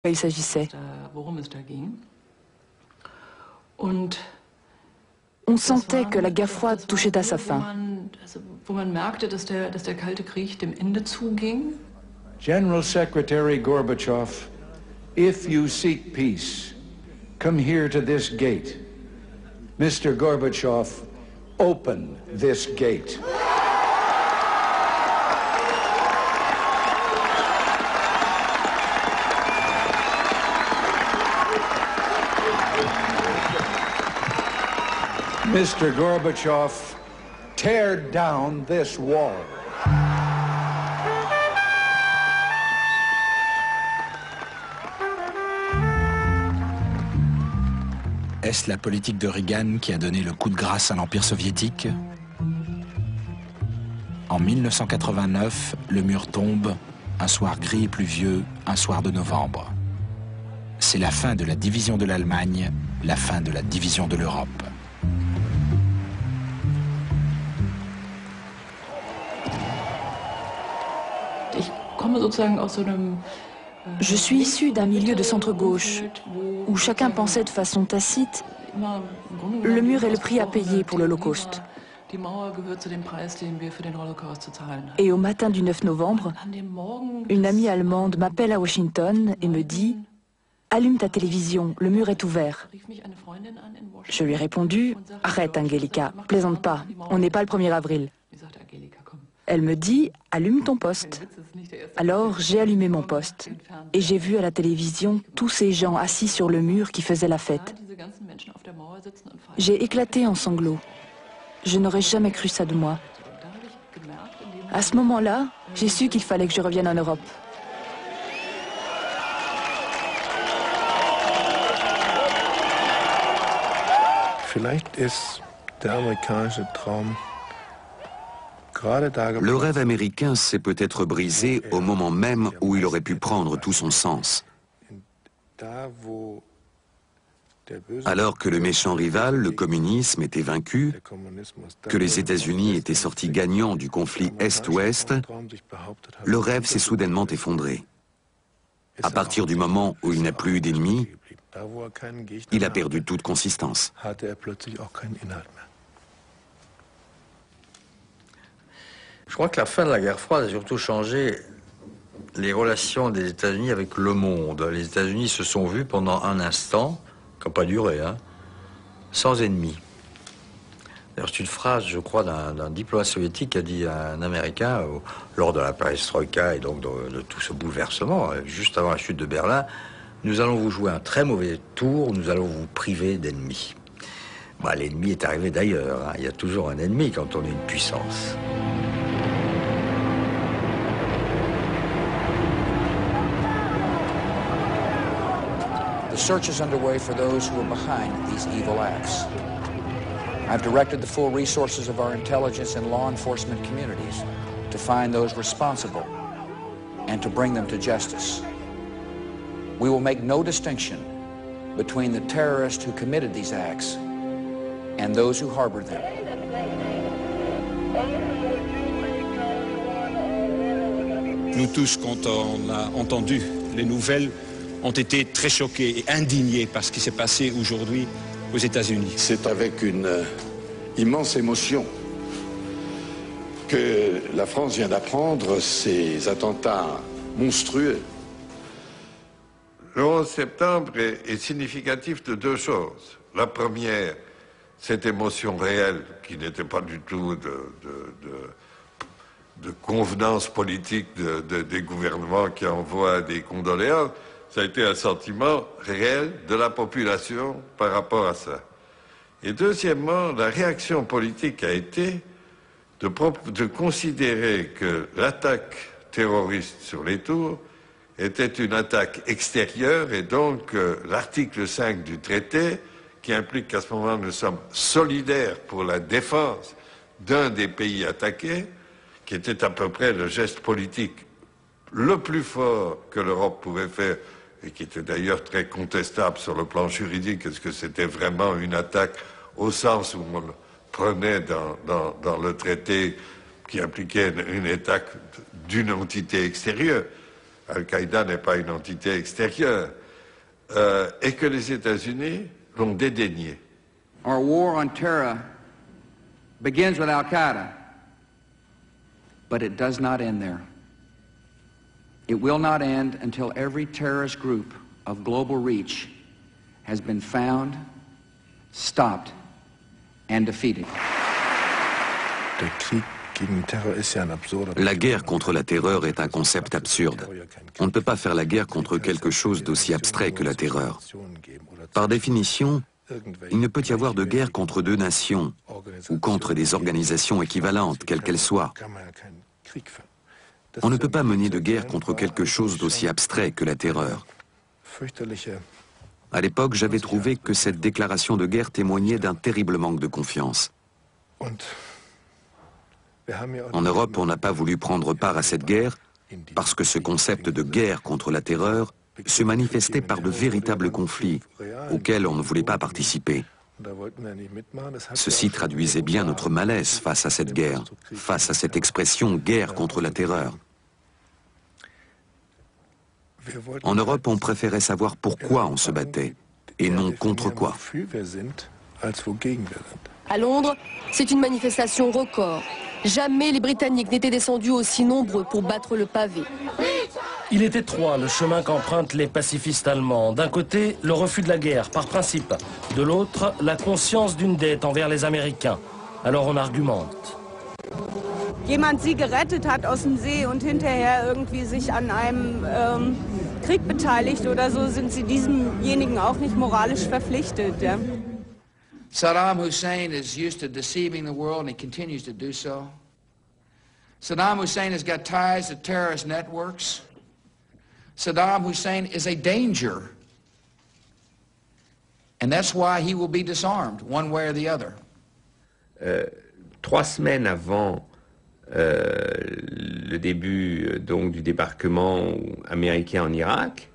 il s'agissait. On sentait que la guerre froide touchait à sa fin. General Secretary Gorbachev, if you seek peace, come here to this gate. Mr. Gorbachev, open this gate. Mr. Gorbachev, tear down this wall. Est-ce la politique de Reagan qui a donné le coup de grâce à l'Empire soviétique? En 1989, le mur tombe, un soir gris et pluvieux, un soir de novembre. C'est la fin de la division de l'Allemagne, la fin de la division de l'Europe. Je suis issue d'un milieu de centre-gauche où chacun pensait de façon tacite le mur est le prix à payer pour l'Holocauste. Et au matin du 9 novembre, une amie allemande m'appelle à Washington et me dit « Allume ta télévision, le mur est ouvert ». Je lui ai répondu « Arrête, Angelika, plaisante pas, on n'est pas le 1er avril ». Elle me dit « Allume ton poste ». Alors j'ai allumé mon poste et j'ai vu à la télévision tous ces gens assis sur le mur qui faisaient la fête. J'ai éclaté en sanglots. Je n'aurais jamais cru ça de moi. À ce moment-là, j'ai su qu'il fallait que je revienne en Europe. Vielleicht ist der amerikanische Traum. Le rêve américain s'est peut-être brisé au moment même où il aurait pu prendre tout son sens. Alors que le méchant rival, le communisme, était vaincu, que les États-Unis étaient sortis gagnants du conflit Est-Ouest, le rêve s'est soudainement effondré. À partir du moment où il n'a plus eu d'ennemis, il a perdu toute consistance. Je crois que la fin de la guerre froide a surtout changé les relations des États-Unis avec le monde. Les États-Unis se sont vus pendant un instant, qui n'a pas duré, sans ennemis. D'ailleurs, c'est une phrase, je crois, d'un diplomate soviétique qui a dit à un Américain, lors de la perestroïka et donc de tout ce bouleversement, juste avant la chute de Berlin, « Nous allons vous jouer un très mauvais tour, nous allons vous priver d'ennemis. » L'ennemi est arrivé d'ailleurs, il y a toujours un ennemi quand on est une puissance. The search is underway for those who are behind these evil acts. I've directed the full resources of our intelligence and law enforcement communities to find those responsible and to bring them to justice. We will make no distinction between the terrorists who committed these acts and those who harbored them. Nous tous, quand on a entendu les nouvelles, ont été très choqués et indignés par ce qui s'est passé aujourd'hui aux États-Unis. C'est avec une immense émotion que la France vient d'apprendre ces attentats monstrueux. Le 11 septembre est significatif de deux choses. La première, cette émotion réelle qui n'était pas du tout de convenance politique des gouvernements qui envoient des condoléances. Ça a été un sentiment réel de la population par rapport à ça. Et deuxièmement, la réaction politique a été de considérer que l'attaque terroriste sur les tours était une attaque extérieure et donc l'article 5 du traité, qui implique qu'à ce moment nous sommes solidaires pour la défense d'un des pays attaqués, qui était à peu près le geste politique le plus fort que l'Europe pouvait faire, et qui était d'ailleurs très contestable sur le plan juridique. Est-ce que c'était vraiment une attaque au sens où on le prenait dans le traité qui impliquait une attaque d'une entité extérieure? Al-Qaïda n'est pas une entité extérieure, et que les États-Unis l'ont dédaigné. Our war on terror begins with Al-Qaeda, but it does not end there. It will not end until every terrorist group of global reach has been found, stopped, and defeated. La guerre contre la terreur est un concept absurde. On ne peut pas faire la guerre contre quelque chose d'aussi abstrait que la terreur. Par définition, il ne peut y avoir de guerre contre deux nations ou contre des organisations équivalentes, quelles qu'elles soient. On ne peut pas mener de guerre contre quelque chose d'aussi abstrait que la terreur. À l'époque, j'avais trouvé que cette déclaration de guerre témoignait d'un terrible manque de confiance. En Europe, on n'a pas voulu prendre part à cette guerre parce que ce concept de guerre contre la terreur se manifestait par de véritables conflits auxquels on ne voulait pas participer. Ceci traduisait bien notre malaise face à cette guerre, face à cette expression « guerre contre la terreur ». En Europe, on préférait savoir pourquoi on se battait et non contre quoi. À Londres, c'est une manifestation record. Jamais les Britanniques n'étaient descendus aussi nombreux pour battre le pavé. Il est étroit le chemin qu'empruntent les pacifistes allemands. D'un côté, le refus de la guerre, par principe. De l'autre, la conscience d'une dette envers les Américains. Alors on argumente. Jemand sie gerettet hat aus dem See und hinterher irgendwie sich an einem Krieg beteiligt oder so, sind sie diesemjenigen auch nicht moralisch verpflichtet. Ja? Saddam Hussein is used to deceiving the world and he continues to do so. Saddam Hussein has got ties to terrorist networks. Saddam Hussein is a danger. And that's why he will be disarmed, one way or the other. 3 semaines avant le début donc du débarquement américain en Irak,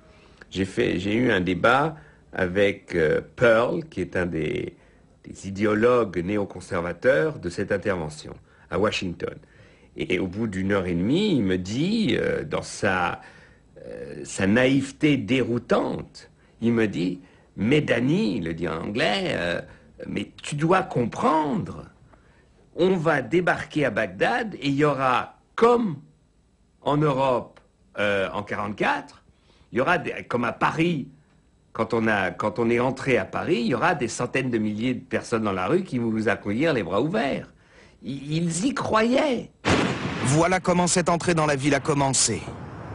j'ai eu un débat avec Pearl, qui est un des idéologues néoconservateurs de cette intervention à Washington. Et au bout d'1 heure et demie, il me dit, dans sa naïveté déroutante, il me dit « Mais Danny, il le dit en anglais, mais tu dois comprendre, on va débarquer à Bagdad et il y aura, comme en Europe en 1944, il y aura, comme à Paris, quand on est entré à Paris, il y aura des centaines de milliers de personnes dans la rue qui vont nous accueillir les bras ouverts. » Ils y croyaient. Voilà comment cette entrée dans la ville a commencé.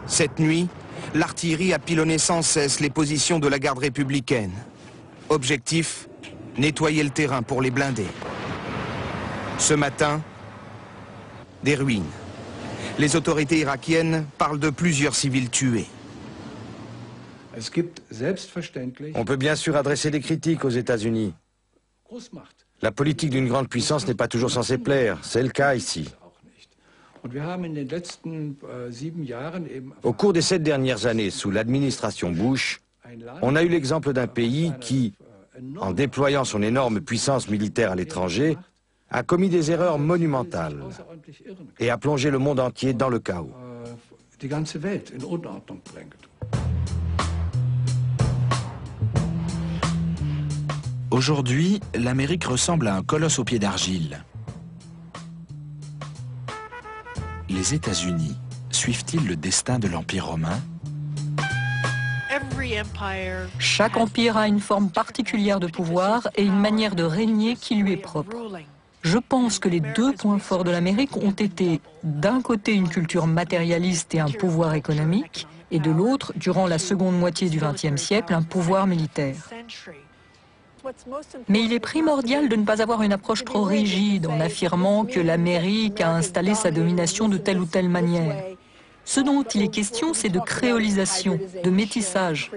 Cette nuit, l'artillerie a pilonné sans cesse les positions de la garde républicaine. Objectif, nettoyer le terrain pour les blinder. Ce matin, des ruines. Les autorités irakiennes parlent de plusieurs civils tués. On peut bien sûr adresser des critiques aux États-Unis. La politique d'une grande puissance n'est pas toujours censée plaire. C'est le cas ici. Au cours des 7 dernières années, sous l'administration Bush, on a eu l'exemple d'un pays qui, en déployant son énorme puissance militaire à l'étranger, a commis des erreurs monumentales et a plongé le monde entier dans le chaos. Aujourd'hui, l'Amérique ressemble à un colosse aux pieds d'argile. Les États-Unis suivent-ils le destin de l'Empire romain? Chaque empire a une forme particulière de pouvoir et une manière de régner qui lui est propre. Je pense que les 2 points forts de l'Amérique ont été, d'un côté, une culture matérialiste et un pouvoir économique, et de l'autre, durant la seconde moitié du XXe siècle, un pouvoir militaire. Mais il est primordial de ne pas avoir une approche trop rigide en affirmant que l'Amérique a installé sa domination de telle ou telle manière. Ce dont il est question, c'est de créolisation, de métissage,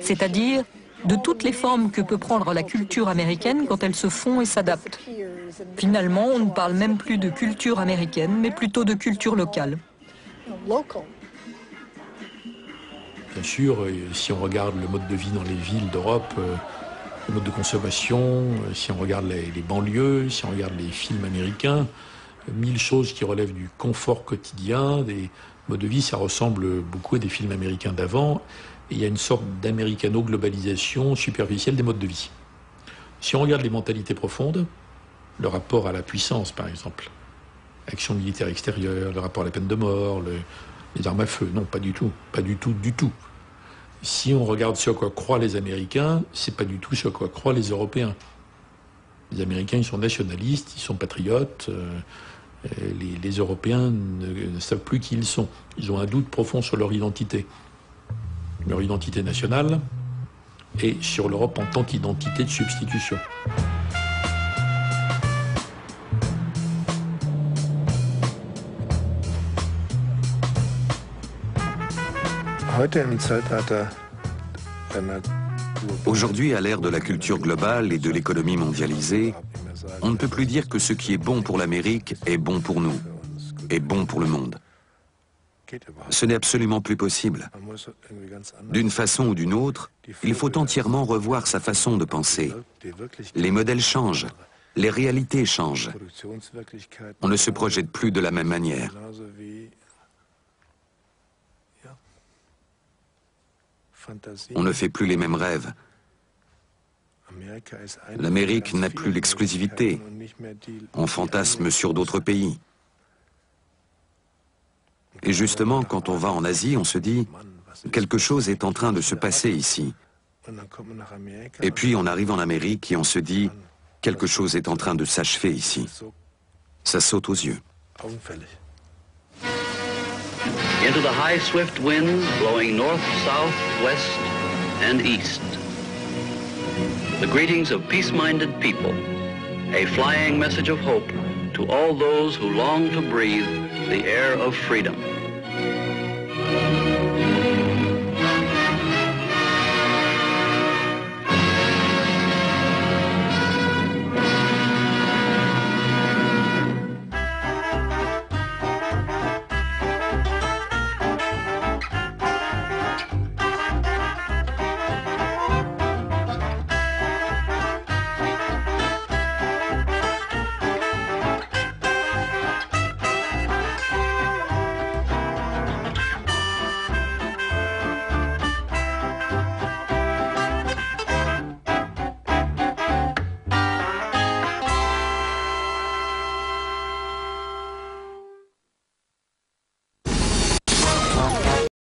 c'est-à-dire de toutes les formes que peut prendre la culture américaine quand elle se fond et s'adapte. Finalement, on ne parle même plus de culture américaine, mais plutôt de culture locale. Bien sûr, si on regarde le mode de vie dans les villes d'Europe, le mode de consommation, si on regarde les banlieues, si on regarde les films américains, 1000 choses qui relèvent du confort quotidien, Mode de vie, ça ressemble beaucoup à des films américains d'avant. Et il y a une sorte d'américano-globalisation superficielle des modes de vie. Si on regarde les mentalités profondes, le rapport à la puissance, par exemple, action militaire extérieure, le rapport à la peine de mort, les armes à feu, non, pas du tout, pas du tout, du tout. Si on regarde ce à quoi croient les Américains, c'est pas du tout ce à quoi croient les Européens. Les Américains, ils sont nationalistes, ils sont patriotes. Les Européens ne savent plus qui ils sont. Ils ont un doute profond sur leur identité nationale et sur l'Europe en tant qu'identité de substitution. Aujourd'hui, à l'ère de la culture globale et de l'économie mondialisée, on ne peut plus dire que ce qui est bon pour l'Amérique est bon pour nous, est bon pour le monde. Ce n'est absolument plus possible. D'une façon ou d'une autre, il faut entièrement revoir sa façon de penser. Les modèles changent, les réalités changent. On ne se projette plus de la même manière. On ne fait plus les mêmes rêves. L'Amérique n'a plus l'exclusivité. On fantasme sur d'autres pays. Et justement, quand on va en Asie, on se dit « quelque chose est en train de se passer ici ». Et puis on arrive en Amérique et on se dit « quelque chose est en train de s'achever ici ». Ça saute aux yeux. Into the high swift winds blowing north, south, west, and east. The greetings of peace-minded people, a flying message of hope to all those who long to breathe the air of freedom.